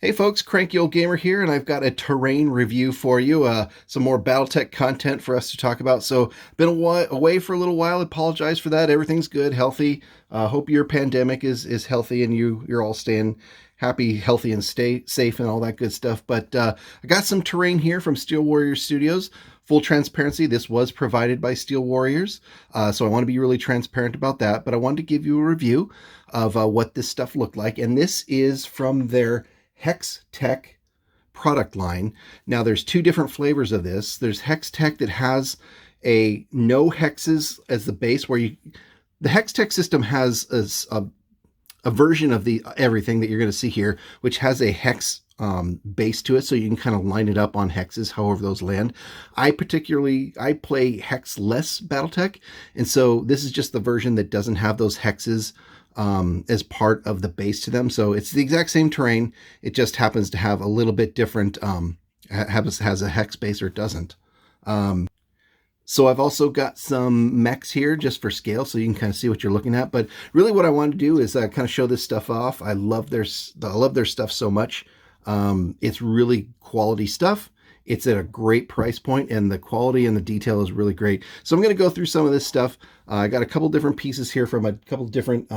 Hey folks, Cranky Old Gamer here, and I've got a terrain review for you. Some more Battletech content for us to talk about. So, been away for a little while. Apologize for that. Everything's good, healthy. Hope your pandemic is healthy and you're all staying happy, healthy, and stay safe and all that good stuff. But I got some terrain here from Steel Warriors Studios. Full transparency, this was provided by Steel Warriors, so I want to be really transparent about that. But I wanted to give you a review of what this stuff looked like, and this is from their HexTech product line. Now there's two different flavors of this. There's HexTech that has a no hexes as the base, where the HexTech system has a version of the everything that you're going to see here, which has a hex base to it, so you can kind of line it up on hexes however those land. I play hex-less Battletech, and so this is just the version that doesn't have those hexes as part of the base to them. So it's the exact same terrain. It just happens to have a little bit different, has a hex base or it doesn't. So I've also got some mechs here just for scale, so you can kind of see what you're looking at. But really what I want to do is kind of show this stuff off. I love their stuff so much. It's really quality stuff. It's at a great price point, and the quality and the detail is really great. So I'm going to go through some of this stuff. I got a couple different pieces here from a couple different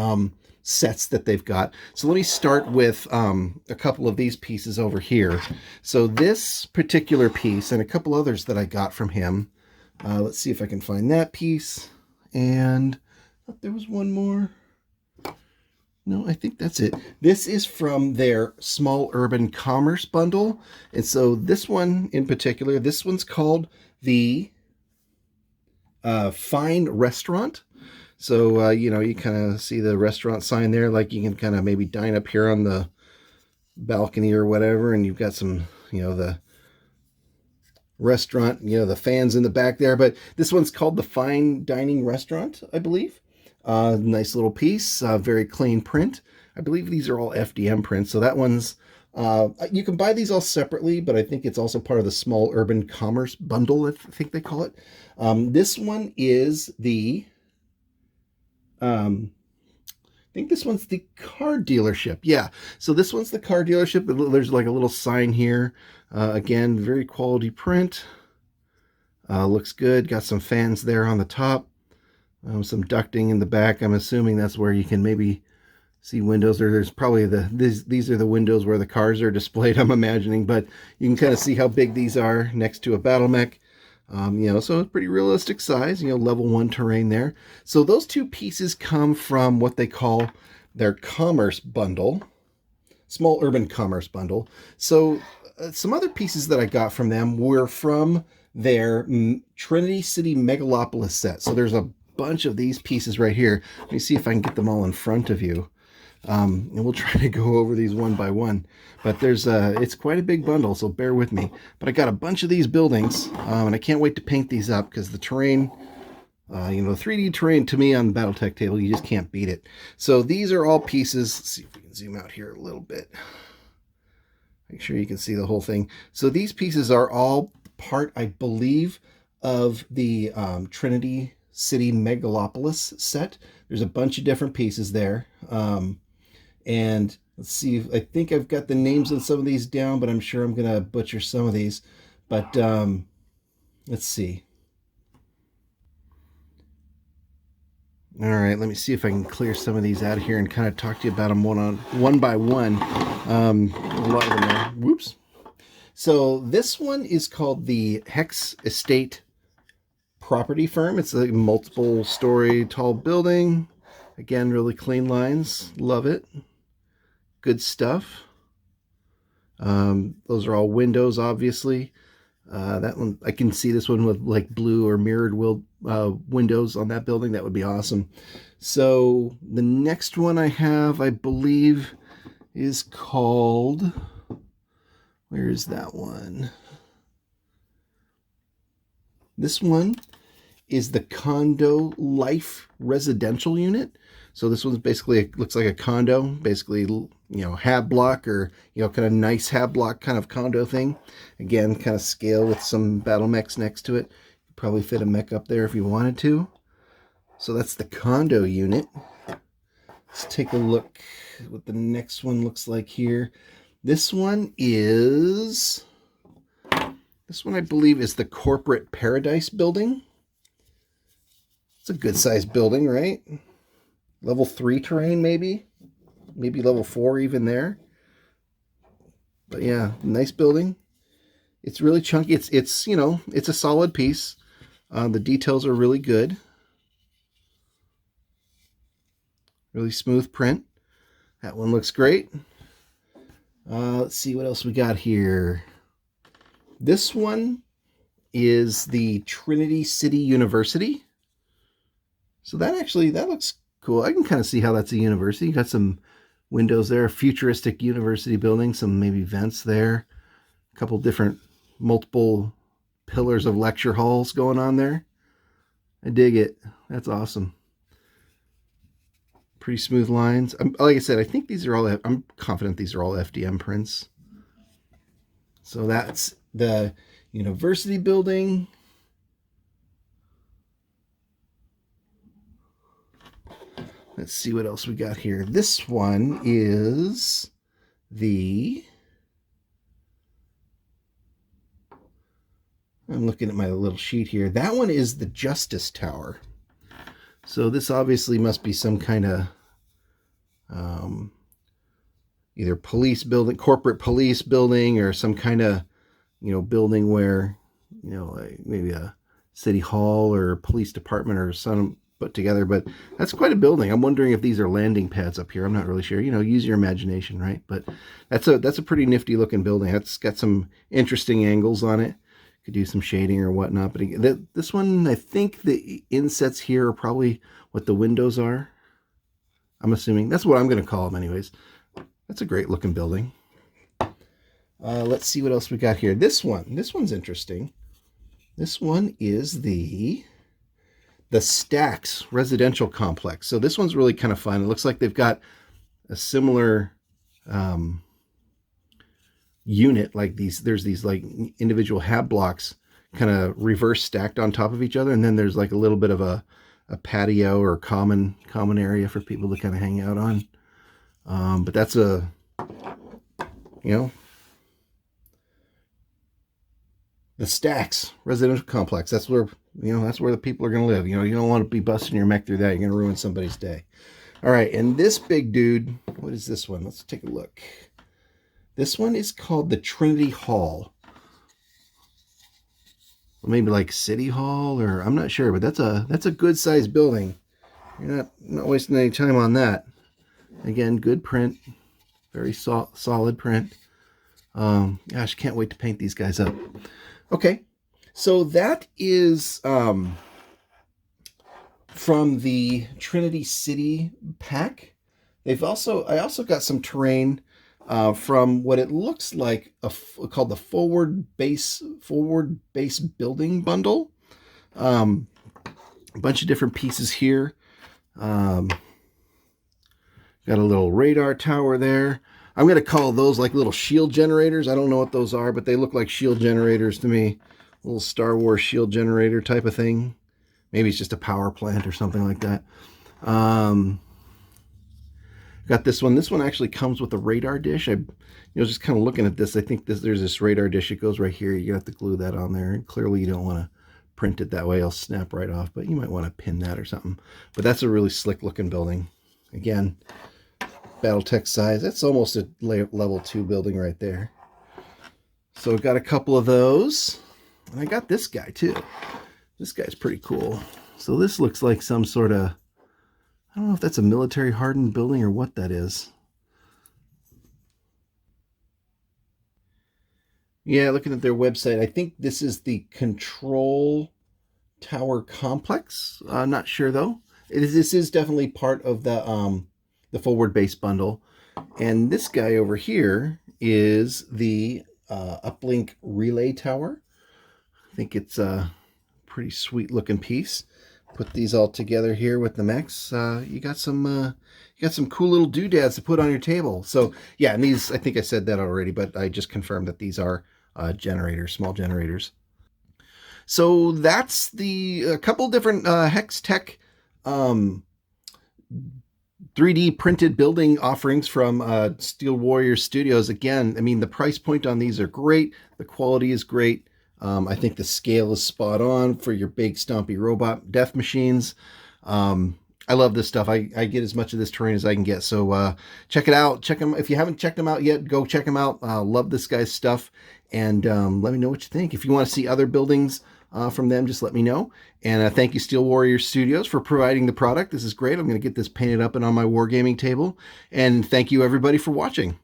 sets that they've got. So let me start with a couple of these pieces over here. So this particular piece and a couple others that I got from him. Let's see if I can find that piece. And I thought there was one more. No, I think that's it. This is from their Small Urban Commerce bundle. And so this one in particular, this one's called the Fine Restaurant. So, you kind of see the restaurant sign there, like you can kind of maybe dine up here on the balcony or whatever. And you've got some, the restaurant, the fans in the back there. But this one's called the Fine Dining Restaurant, I believe. Nice little piece, very clean print. I believe these are all FDM prints. So that one's, you can buy these all separately, but I think it's also part of the Small Urban Commerce bundle, I think they call it. This one is I think this one's the car dealership. Yeah. So this one's the car dealership. There's like a little sign here. Again, very quality print. Looks good. Got some fans there on the top. Some ducting in the back. I'm assuming that's where you can maybe see windows, or there's probably these are the windows where the cars are displayed, I'm imagining, but you can kind of see how big these are next to a battle mech. So it's pretty realistic size, level 1 terrain there. So those two pieces come from what they call their commerce bundle, Small Urban Commerce bundle. So some other pieces that I got from them were from their Trinity City Megalopolis set. So there's a bunch of these pieces right here. Let me see if I can get them all in front of you. And we'll try to go over these one by one. But it's quite a big bundle, so bear with me. But I got a bunch of these buildings, and I can't wait to paint these up because the terrain, 3D terrain to me on the Battletech table, you just can't beat it. So these are all pieces. Let's see if we can zoom out here a little bit. Make sure you can see the whole thing. So these pieces are all part, I believe, of the Trinity City Megalopolis set. There's a bunch of different pieces there. And let's see, I think I've got the names on some of these down, but I'm sure I'm going to butcher some of these. But let's see. All right, let me see if I can clear some of these out of here and kind of talk to you about them one by one. A lot of them are, whoops. So this one is called the Hex Estate Property Firm. It's a multiple story tall building. Again, really clean lines. Love it. Good stuff. Those are all windows, obviously. That one, I can see this one with like blue or mirrored windows on that building. That would be awesome. So the next one I have, I believe, is called, where is that one? This one is the Condo Life Residential Unit. So this one's basically, it looks like a condo, basically, hab block or, kind of nice hab block kind of condo thing. Again, kind of scale with some battle mechs next to it. Probably fit a mech up there if you wanted to. So that's the condo unit. Let's take a look at what the next one looks like here. This one I believe is the Corporate Paradise building. It's a good sized building, right? Level 3 terrain, maybe level 4 even there. But yeah, nice building. It's really chunky. It's it's a solid piece. The details are really good. Really smooth print. That one looks great. Let's see what else we got here. This one is the Trinity City University. So that looks cool. I can kind of see how that's a university. You got some windows there, a futuristic university building, some maybe vents there, a couple different multiple pillars of lecture halls going on there. I dig it. That's awesome. Pretty smooth lines. Like I said, I think these are all, I'm confident these are all FDM prints. So that's the university building. Let's see what else we got here. This one is I'm looking at my little sheet here. That one is the Justice Tower. So this obviously must be some kind of either police building, corporate police building, or some kind of building where like maybe a city hall or police department or some put together. But that's quite a building. I'm wondering if these are landing pads up here. I'm not really sure. Use your imagination, right? But that's a pretty nifty looking building. That's got some interesting angles on it. Could do some shading or whatnot. But again, this one, I think the insets here are probably what the windows are. I'm assuming that's what I'm going to call them anyways. That's a great looking building. Let's see what else we got here. This one's interesting. This one is the Stacks residential complex. So this one's really kind of fun. It looks like they've got a similar unit, like there's these like individual hab blocks kind of reverse stacked on top of each other, and then there's like a little bit of a patio or common area for people to kind of hang out on. But that's the Stacks residential complex. That's where the people are going to live. You don't want to be busting your mech through that. You're going to ruin somebody's day. All right, and this big dude, what is this one? Let's take a look. This one is called the Trinity Hall. Maybe like City Hall, or I'm not sure, but that's a good sized building. You're not wasting any time on that. Again, good print, very solid print. Gosh, can't wait to paint these guys up. Okay, so that is from the Trinity City pack. I also got some terrain from what it looks like called the forward base building bundle. A bunch of different pieces here. Got a little radar tower there. I'm going to call those like little shield generators. I don't know what those are, but they look like shield generators to me. A little Star Wars shield generator type of thing. Maybe it's just a power plant or something like that. Got this one. This one actually comes with a radar dish. Just kind of looking at this, I think there's this radar dish. It goes right here. You have to glue that on there. And clearly you don't want to print it that way. It'll snap right off, but you might want to pin that or something. But that's a really slick looking building. Again, Battletech size. That's almost a level 2 building right there. So I've got a couple of those. And I got this guy too. This guy's pretty cool. So this looks like some sort of, I don't know if that's a military hardened building or what that is. Yeah, looking at their website, I think this is the Control Tower Complex. Not sure though. This is definitely part of the forward base bundle. And this guy over here is the Uplink Relay Tower. I think it's a pretty sweet looking piece. Put these all together here with the mechs. You got some cool little doodads to put on your table. So yeah, and these, I think I said that already, but I just confirmed that these are generators, small generators. So that's a couple different HexTech 3D printed building offerings from Steel Warrior Studios. Again, I mean, the price point on these are great. The quality is great. I think the scale is spot on for your big stompy robot death machines. I love this stuff. I get as much of this terrain as I can get. So check it out. Check them. If you haven't checked them out yet, go check them out. Love this guy's stuff. And let me know what you think. If you want to see other buildings from them, just let me know. And thank you, Steel Warrior Studios, for providing the product. This is great. I'm going to get this painted up and on my wargaming table. And thank you, everybody, for watching.